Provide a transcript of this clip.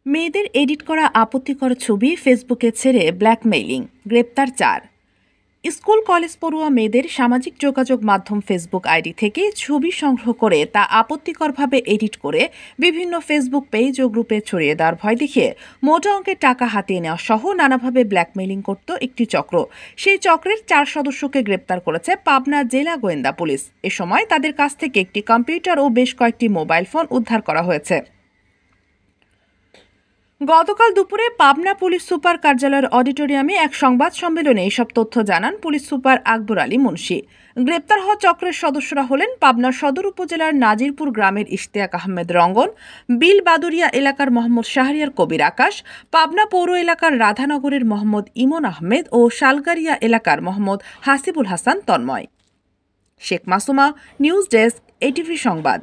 মেয়েদের এডিট করা আপত্তিকর ছবি ফেসবুকে ছেড়ে ব্ল্যাকমেইলিং, গ্রেপ্তার 4। স্কুল কলেজ পড়ুয়া মেয়েদের সামাজিক যোগাযোগ মাধ্যম ফেসবুক আইডি থেকে ছবি সংগ্রহ করে তা আপত্তিকরভাবে এডিট করে বিভিন্ন ফেসবুক পেজ ও গ্রুপে ছড়িয়ে দেওয়ার ভয় দেখিয়ে মোটা অঙ্কের টাকা হাতিয়ে নেওয়া সহ নানাভাবে ব্ল্যাকমেইলিং করত একটি চক্র। সেই চক্রের 4 সদস্যকে গ্রেপ্তার করেছে পাবনা জেলা গোয়েন্দা পুলিশ। এ সময় তাদের কাছ থেকে একটি কম্পিউটার ও বেশ কয়েকটি মোবাইল ফোন উদ্ধার করা হয়েছে। গতকাল দুপুরে পাবনা পুলিশ সুপার কার্যালয়ের অডিটোরিয়ামে এক সংবাদ সম্মেলনে এসব তথ্য জানান পুলিশ সুপার আকবর আলী মুন্সি। গ্রেপ্তার হওয়া চক্রের সদস্যরা হলেন পাবনা সদর উপজেলার নাজিরপুর গ্রামের ইশতিয়াক আহমেদ রঙ্গন, বিল বাদুরিয়া এলাকার মোহাম্মদ শাহরিয়ার কবির আকাশ, পাবনা পৌর এলাকার রাধানগরের মোহাম্মদ ইমন আহমেদ ও শালগারিয়া এলাকার Mohammad Hasibul Hasan Tanmoy. Sheikh Masuma, news desk, ATV সংবাদ।